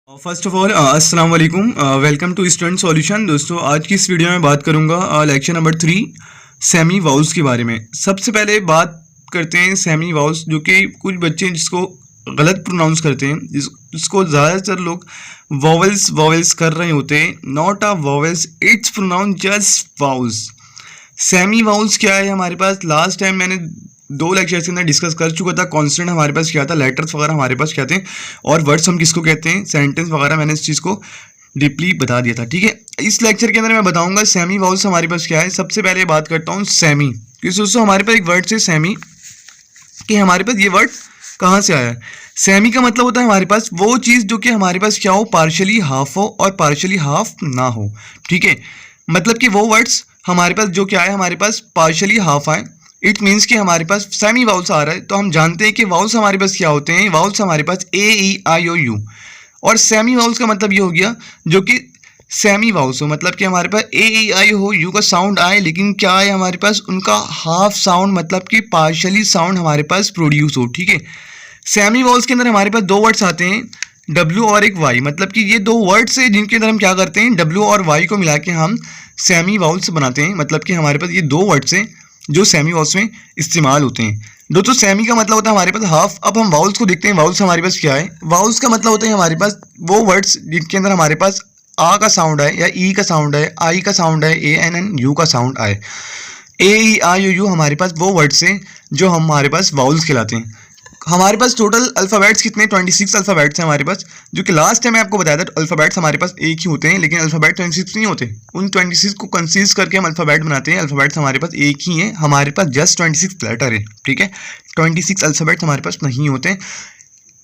First of all अस्सलाम वालेकुम, welcome to student solution. दोस्तों, आज की इस वीडियो में बात करूंगा लेक्चर नंबर 3 सेमी वाउल्स के बारे में। सबसे पहले बात करते हैं सेमी वाउल्स, जो कि कुछ बच्चे जिसको गलत प्रोनाउंस करते हैं, जिसको ज़्यादातर लोग वॉवेल्स कर रहे होते हैं। Not a vowels, it's pronounce just vowels. Semi vowels क्या है हमारे पास? लास्ट टाइम मैंने 2 लेक्चर्स के अंदर डिस्कस कर चुका था। कॉन्स्टेंट हमारे पास क्या था, लेटर्स वगैरह हमारे पास क्या थे, और वर्ड्स हम किसको कहते हैं, सेंटेंस वगैरह मैंने इस चीज़ को डीपली बता दिया था। ठीक है, इस लेक्चर के अंदर मैं बताऊंगा सेमी वाउल्स हमारे पास क्या है। सबसे पहले बात करता हूँ सेमी, क्योंकि दोस्तों हमारे पास एक वर्ड से सेमी कि हमारे पास ये वर्ड कहाँ से आया है। सेमी का मतलब होता है हमारे पास वो चीज़ जो कि हमारे पास क्या हो, पार्शली हाफ हो और पार्शली हाफ ना हो। ठीक है, मतलब कि वो वर्ड्स हमारे पास जो क्या है, हमारे पास पार्शली हाफ आए। इट मीन्स कि हमारे पास सेमी वाउल्स आ रहा है। तो हम जानते हैं कि वाउल्स हमारे पास क्या होते हैं। वाउल्स हमारे पास ए ई आई ओ यू, और सेमी वाउल्स का मतलब ये हो गया जो कि सेमी वाउल्स हो, मतलब कि हमारे पास ए ई आई हो, यू का साउंड आए, लेकिन क्या है हमारे पास उनका हाफ साउंड, मतलब कि पार्शली साउंड हमारे पास प्रोड्यूस हो। ठीक है, सेमी वाउल्स के अंदर हमारे पास 2 वर्ड्स आते हैं, डब्ल्यू और एक वाई। मतलब कि ये 2 वर्ड्स है जिनके अंदर हम क्या करते हैं, डब्ल्यू और वाई को मिला के हम सेमी वाउल्स बनाते हैं। मतलब कि हमारे पास ये 2 वर्ड्स हैं जो सेमी वाउल्स में इस्तेमाल होते हैं। दोस्तों, सेमी का मतलब होता है हमारे पास हाफ। अब हम वाउल्स को देखते हैं, वाउल्स हमारे पास क्या है। वाउल्स का मतलब होता है हमारे पास वो वर्ड्स जिनके अंदर हमारे पास आ का साउंड आए, या ई का साउंड आए, आई का साउंड आए, ए एन एन यू का साउंड आए। ए ई आई ओ यू हमारे पास वो वर्ड्स हैं जो हमारे पास वाउल्स कहलाते हैं। हमारे पास टोटल अल्फ़ाबेट्स कितने, 26 अल्फ़ाबेट्स हैं हमारे पास। जो कि लास्ट टाइम मैं आपको बताया था अल्फ़ाबेट्स हमारे पास एक ही होते हैं, लेकिन अल्फ़ाबेट 26 नहीं होते। उन 26 को कंसीज करके हम अल्फ़ाबेट बनाते हैं। अल्फ़ाबेट्स हमारे पास एक ही हैं, हमारे पास जस्ट 26 लेटर है। ठीक है, 26 अल्फ़ाबेट्स हमारे पास नहीं होते।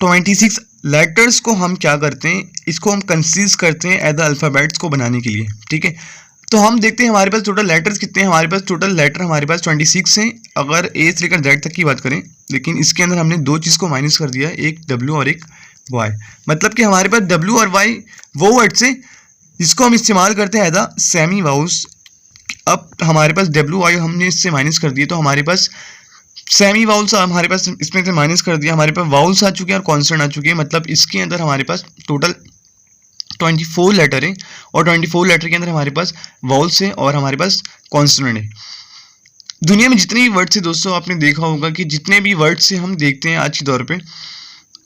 26 लेटर्स को हम क्या करते हैं, इसको हम कंसीज करते हैं एज अल्फ़ाबेट्स को बनाने के लिए। ठीक है, तो हम देखते हैं हमारे पास टोटल लेटर्स कितने हैं। हमारे पास टोटल लेटर हमारे पास 26 हैं, अगर ए से लेकर जेड तक की बात करें। लेकिन इसके अंदर हमने 2 चीज़ को माइनस कर दिया है, एक डब्ल्यू और एक वाई। मतलब कि हमारे पास डब्ल्यू और वाई वो वर्ड्स हैं जिसको हम इस्तेमाल करते हैं एज अ सेमी वाउल्स। अब हमारे पास डब्ल्यू वाई हमने इससे माइनस कर दिए, तो हमारे पास सेमी वाउल्स हमारे पास इसमें से माइनस कर दिया, हमारे पास वाउल्स आ चुके हैं और कॉन्सोनेंट आ चुके हैं। मतलब इसके अंदर हमारे पास टोटल 24 लेटर है, और 24 लेटर के अंदर हमारे पास वाउल्स है और हमारे पास कॉन्सोनेंट है। दुनिया में जितने भी वर्ड्स है दोस्तों, आपने देखा होगा कि जितने भी वर्ड्स से हम देखते हैं आज के दौर पे,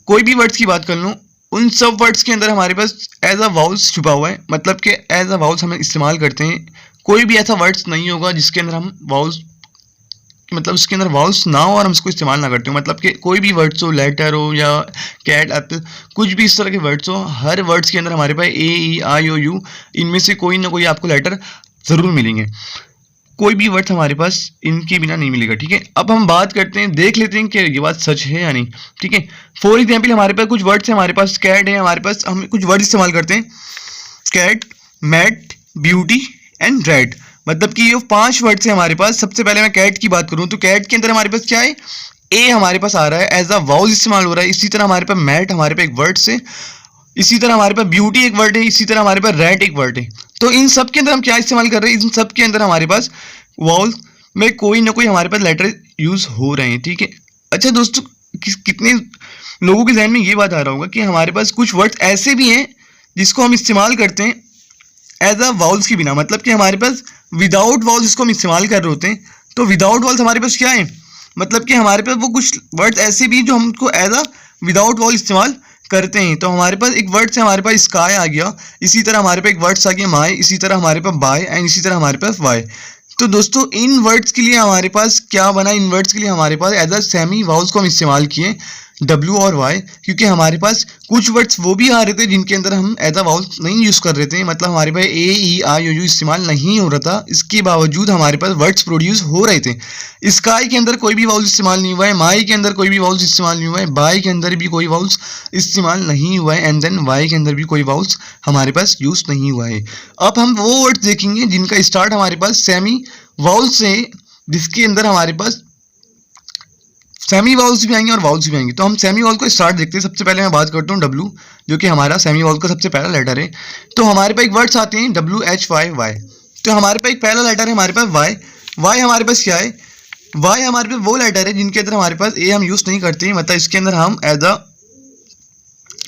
कोई भी वर्ड्स की बात कर लूँ, उन सब वर्ड्स के अंदर हमारे पास एज अ वाउल्स छुपा हुआ है। मतलब कि एज अ वाउल्स हम इस्तेमाल करते हैं। कोई भी ऐसा वर्ड्स नहीं होगा जिसके अंदर हम वाउल्स, मतलब उसके अंदर वाउल्स ना हो और हम इसको इस्तेमाल ना करते हो। मतलब कि कोई भी वर्ड्स हो, लेटर हो या कैट एप्पल, कुछ भी इस तरह के वर्ड्स हो, हर वर्ड्स के अंदर हमारे पास ए ई आई ओ यू, इनमें से कोई ना कोई आपको लेटर ज़रूर मिलेंगे। कोई भी वर्ड हमारे पास इनके बिना नहीं मिलेगा। ठीक है, अब हम बात करते हैं, देख लेते हैं कि ये बात सच है या नहीं। ठीक है, फॉर एग्जाम्पल हमारे पास कुछ वर्ड्स हैं, हमारे पास कैट है, हमारे पास हम कुछ वर्ड इस्तेमाल करते हैं, cat, mat, beauty and red. मतलब कि ये 5 वर्ड्स हैं हमारे पास। सबसे पहले मैं कैट की बात करूं तो कैट के अंदर हमारे पास क्या है, ए हमारे पास आ रहा है, एज अ वाउल इस्तेमाल हो रहा है। इसी तरह हमारे पास मैट हमारे पास एक वर्ड से, इसी तरह हमारे पास ब्यूटी एक वर्ड है, इसी तरह हमारे पास रेड एक वर्ड है। तो इन सब के अंदर हम क्या इस्तेमाल कर रहे हैं, इन सब के अंदर हमारे पास वाउल में कोई ना कोई हमारे पास लेटर यूज हो रहे हैं। ठीक है, अच्छा दोस्तों, कितने लोगों के जहन में ये बात आ रहा होगा कि हमारे पास कुछ वर्ड्स ऐसे भी हैं जिसको हम इस्तेमाल करते हैं एज अ वाउल्स के बिना। मतलब कि हमारे पास विदाउट वाउल्स इसको हम इस्तेमाल कर रहे होते हैं। तो विदाउट वाउल्स हमारे पास क्या है, मतलब कि हमारे पास वो कुछ वर्ड्स ऐसे भी जो हमको एज अ विदाउट वाउल इस्तेमाल करते हैं। तो हमारे पास एक वर्ड से हमारे पास स्काई आ गया, इसी तरह हमारे पास एक वर्ड्स आ गया माई, इसी तरह हमारे पास बाय एंड इसी तरह हमारे पास वाई। तो दोस्तों, इन वर्ड्स के लिए हमारे पास क्या बना, इन वर्ड्स के लिए हमारे पास एज अ सेमी वाउल्स को हम इस्तेमाल किए, डब्ल्यू और वाई, क्योंकि हमारे पास कुछ वर्ड्स वो भी आ रहे थे जिनके अंदर हम एज अ वाउल्स नहीं यूज़ कर रहे थे। मतलब हमारे पास ए ई आई ओ यू इस्तेमाल नहीं हो रहा था, इसके बावजूद हमारे पास वर्ड्स प्रोड्यूस हो रहे थे। स्काई के अंदर कोई भी वाउल्स इस्तेमाल नहीं हुआ है, माई के अंदर कोई भी वाउल्स इस्तेमाल नहीं हुआ है, बाई के अंदर भी कोई वाउल्स इस्तेमाल नहीं हुआ है, एंड देन वाई के अंदर भी कोई वाउल्स हमारे पास यूज़ नहीं हुआ है। अब हम वो वर्ड्स देखेंगे जिनका स्टार्ट हमारे पास सेमी वाउल्स से, जिसके अंदर हमारे पास सेमी वाउल्स भी आएंगे और वाउल्स भी आएंगे। तो हम सेमी वाउल को स्टार्ट देखते हैं। सबसे पहले मैं बात करता हूँ डब्ल्यू, जो कि हमारा सेमी वाउल का सबसे पहला लेटर है। तो हमारे पास एक वर्ड्स आते हैं डब्ल्यू एच वाई वाई। तो हमारे पास एक पहला लेटर है हमारे पास वाई। वाई हमारे पास क्या है, वाई हमारे पास वो लेटर है जिनके अंदर हमारे पास ए हम यूज़ नहीं करते हैं। मतलब इसके अंदर हम एज अ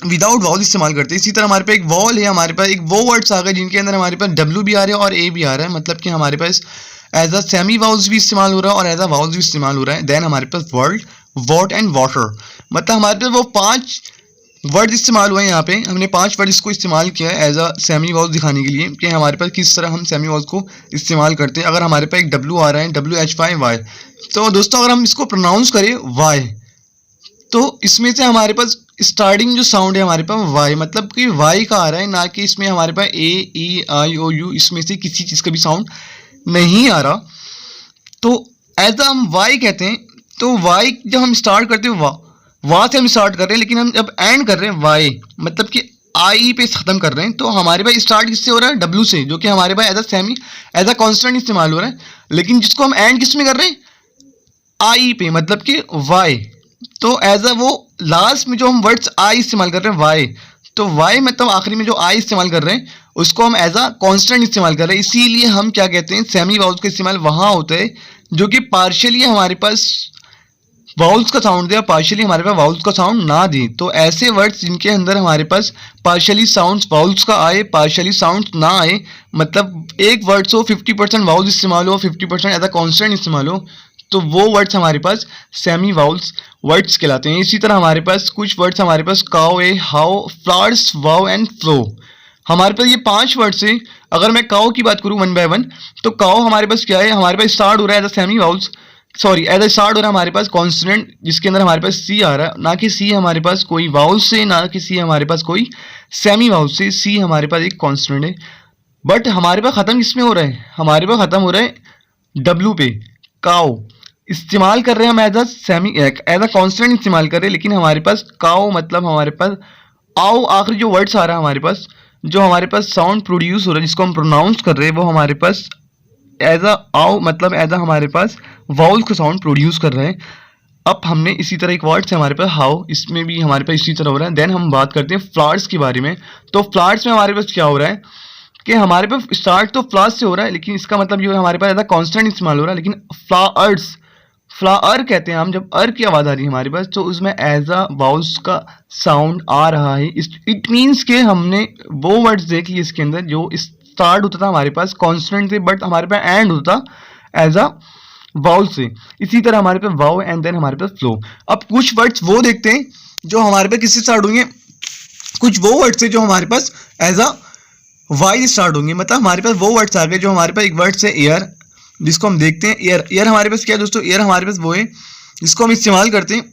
विदाउट वाउल इस्तेमाल करते हैं। इसी तरह हमारे पास एक वॉल है, हमारे पास एक वो वर्ड्स आ गए जिनके अंदर हमारे पास डब्ल्यू भी आ रहा है और ए भी आ रहा है, मतलब कि हमारे पास एज अ सेमी वाउल्स भी इस्तेमाल हो रहा है और एज अ वाउल्स भी इस्तेमाल हो रहा है। देन हमारे पास वर्ल्ड, वॉट एंड वाटर, मतलब हमारे पास वो 5 वर्ड इस्तेमाल हुए हैं। यहाँ पे हमने 5 वर्ड इसको इस्तेमाल किया है एज अ सेमी वाउल्स दिखाने के लिए कि हमारे पास किस तरह हम सेमी वाउल्स को इस्तेमाल करते हैं। अगर हमारे पास एक डब्ल्यू आ रहा है, WHY, तो दोस्तों अगर हम इसको प्रोनाउंस करें वाई, तो इसमें से हमारे पास स्टार्टिंग जो साउंड है हमारे पास वाई, मतलब कि वाई का आ रहा है, ना कि इसमें हमारे पास AEIOU इसमें से किसी चीज़ का भी साउंड नहीं आ रहा। तो एज हम वाई कहते हैं, तो वाई जब हम स्टार्ट करते हैं वाह से हम स्टार्ट कर रहे हैं, लेकिन हम जब एंड कर रहे हैं वाई मतलब कि आई पे ख़त्म कर रहे हैं, तो हमारे पास स्टार्ट किससे हो रहा है, डब्ल्यू से, जो कि हमारे पास एज अ कॉन्स्टेंट इस्तेमाल हो रहा है। लेकिन जिसको हम एंड किस में कर रहे हैं, आई पे, मतलब कि वाई। तो एज अ वो लास्ट में जो हम वर्ड्स आई इस्तेमाल कर रहे हैं वाई, तो वाई मतलब आखिरी में जो आई इस्तेमाल कर रहे हैं उसको हम एज अ कॉन्स्टेंट इस्तेमाल कर रहे हैं। इसीलिए हम क्या कहते हैं, सेमी वाउल्स का इस्तेमाल वहाँ होता है जो कि पार्शियली हमारे पास वाउल्स का साउंड दे, पार्शियली हमारे पास वाउल्स का साउंड ना दे। तो ऐसे वर्ड्स जिनके अंदर हमारे पास पार्शियली साउंड्स वाउल्स का आए, पार्शियली साउंड्स ना आए, मतलब एक वर्ड्स हो 50% वाउल्स इस्तेमाल हो, 50% एज अ कॉन्स्टेंट इस्तेमाल हो, तो वो वर्ड्स हमारे पास सेमी वाउल्स वर्ड्स कहलाते हैं। इसी तरह हमारे पास कुछ वर्ड्स हमारे पास काउ है, how, flowers, wow and flow, हमारे पास ये 5 वर्ड्स हैं। अगर मैं काउ की बात करूँ 1 बाय 1, तो काउ हमारे पास क्या है, हमारे पास स्टार्ट हो रहा है as a semi vowels, sorry as a start हो रहा है हमारे पास कॉन्सोनेंट, जिसके अंदर हमारे पास सी आ रहा है, ना कि सी हमारे पास कोई वाउल से, ना कि सी हमारे पास कोई सेमी वाउल से, सी हमारे पास एक कॉन्सोनेंट है। बट हमारे पास ख़त्म किसमें हो रहा है, हमारे पास ख़त्म हो रहा है डब्ल्यू पे। काउ इस्तेमाल कर रहे हैं हम एज अ कॉन्स्टेंट इस्तेमाल कर रहे हैं, लेकिन हमारे पास काउ मतलब हमारे पास आओ आखिरी जो वर्ड्स आ रहा है हमारे पास, जो हमारे पास साउंड प्रोड्यूस हो रहा है जिसको हम प्रोनाउंस कर रहे हैं, वो हमारे पास एज अ आओ मतलब एज अ हमारे पास वाउल का साउंड प्रोड्यूस कर रहे हैं। अब हमने इसी तरह एक वर्ड से हमारे पास हाउ, इसमें भी हमारे पास इसी तरह हो रहा है। देन हम बात करते हैं फ्लावर्स के बारे में। तो फ्लावर्स में हमारे पास क्या हो रहा है कि हमारे पास स्टार्ट तो फ्लावर्स से हो रहा है, लेकिन इसका मतलब ये हमारे पास एज अ कॉन्स्टेंट इस्तेमाल हो रहा है। लेकिन फ्लावर्स, फ्लावर कहते हैं हम, जब अर की आवाज़ आ रही है हमारे पास, तो उसमें एज अ वाउल्स का साउंड आ रहा है। इट मीन्स के हमने वो वर्ड्स देख लिए इसके अंदर जो स्टार्ट होता था हमारे पास कॉन्स्टेंट से, बट हमारे पास एंड होता था एज अ वाउल से। इसी तरह हमारे पास वाउ एंड देन हमारे पास फ्लो। अब कुछ वर्ड्स वो देखते हैं जो हमारे पास किससे स्टार्ट होंगे, कुछ वो वर्ड्स है जो हमारे पास एज अ वाई स्टार्ट होंगे। मतलब हमारे पास वो वर्ड्स आ गए जो हमारे पास एक वर्ड से एयर, जिसको हम देखते हैं एयर। एयर हमारे पास क्या है दोस्तों, एयर हमारे पास वो है जिसको हम इस्तेमाल करते हैं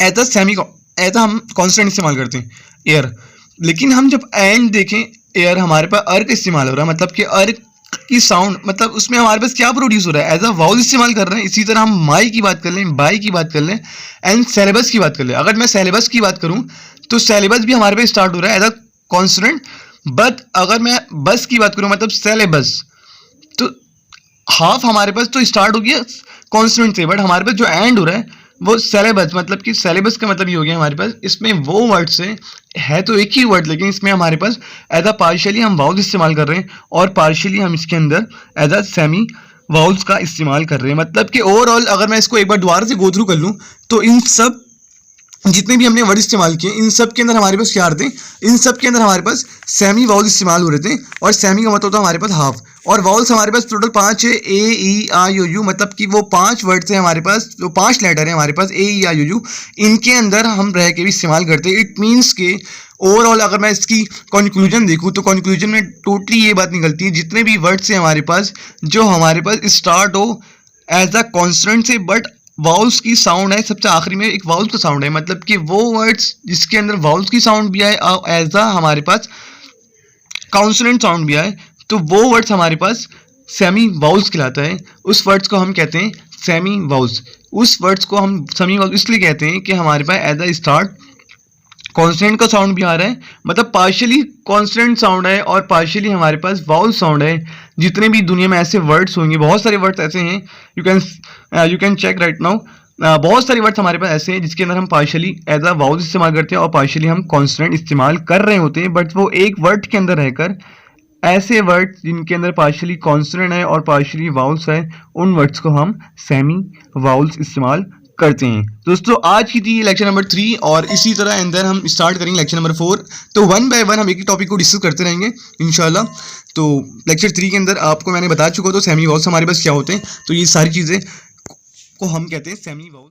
एज अ हम कॉन्स्टेंट इस्तेमाल करते हैं एयर। लेकिन हम जब एंड देखें एयर, हमारे पास अर का इस्तेमाल हो रहा है, मतलब कि अर की साउंड, मतलब उसमें हमारे पास क्या प्रोड्यूस हो रहा है, एज अ वाउल इस्तेमाल कर रहे हैं। इसी तरह हम माई की बात कर लें, बाई की बात कर लें एंड सेलेबस की बात कर लें। अगर मैं सेलेबस की बात करूं तो सेलेबस भी हमारे पास स्टार्ट हो रहा है एज अ कॉन्सोनेंट। बट अगर मैं बस की बात करूं मतलब सेलेबस, तो हाफ हमारे पास तो स्टार्ट हो गया कॉन्सोनेंट से, बट हमारे पास जो एंड हो रहा है वो सेलेबस, मतलब कि सेलेबस का मतलब ये हो गया हमारे पास इसमें वो वर्ड है तो एक ही वर्ड, लेकिन इसमें हमारे पास एज अ पार्शियली हम वाउल्स इस्तेमाल कर रहे हैं और पार्शियली हम इसके अंदर एज अ सेमी वाउल्स का इस्तेमाल कर रहे हैं। मतलब कि ओवरऑल अगर मैं इसको एक बार दोबारा से गो थ्रू कर लूँ तो इन सब जितने भी हमने वर्ड इस्तेमाल किए इन सब के अंदर हमारे पास क्या थे, इन सब के अंदर हमारे पास सेमी वाउल इस्तेमाल हो रहे थे। और सेमी का मतलब होता है हमारे पास हाफ, और वाउल्स हमारे पास टोटल 5 है, AEIOU, मतलब कि वो 5 वर्ड थे हमारे पास, जो 5 लेटर है हमारे पास AEIOU, इनके अंदर हम रह के भी इस्तेमाल करते हैं। इट मीन्स के ओवरऑल अगर मैं इसकी कंक्लूजन देखूँ तो कंक्लूजन में टोटली ये बात निकलती है, जितने भी वर्ड्स हैं हमारे पास जो हमारे पास स्टार्ट हो एज अ कॉन्स्टेंट से, बट वाउल्स की साउंड है सबसे आखिरी में एक वाउल्स का साउंड है, मतलब कि वो वर्ड्स जिसके अंदर वाउल्स की साउंड भी आए एज अ हमारे पास कॉन्सोनेंट साउंड भी आए, तो वो वर्ड्स हमारे पास सेमी वाउल्स कहलाता है। उस वर्ड्स को हम कहते हैं सेमी वाउल्स। उस वर्ड्स को हम सेमी वाउल्स इसलिए कहते हैं कि हमारे पास एज अ स्टार्ट कॉन्स्टेंट का साउंड भी आ रहा है, मतलब पार्शियली कॉन्स्टेंट साउंड है और पार्शियली हमारे पास वाउल साउंड है। जितने भी दुनिया में ऐसे वर्ड्स होंगे, बहुत सारे वर्ड्स ऐसे हैं, you can check right now, बहुत सारे वर्ड्स हमारे पास ऐसे हैं जिसके अंदर हम पार्शियली एज अ वाउल इस्तेमाल करते हैं और पार्शियली हम कॉन्स्टेंट इस्तेमाल कर रहे होते हैं, बट वो एक वर्ड के अंदर रहकर ऐसे वर्ड्स जिनके अंदर पार्शियली कॉन्सोनेंट है और पार्शियली वाउल्स है, उन वर्ड्स को हम सेमी वाउल्स इस्तेमाल करते हैं। दोस्तों आज की थी लेक्चर नंबर 3 और इसी तरह अंदर हम स्टार्ट करेंगे लेक्चर नंबर 4। तो वन बाय वन हम एक एक टॉपिक को डिस्कस करते रहेंगे इंशाल्लाह। तो लेक्चर 3 के अंदर आपको मैंने बता चुका, तो सेमी वॉल्स हमारे पास क्या होते हैं, तो ये सारी चीज़ें को हम कहते हैं सेमी वॉल्स।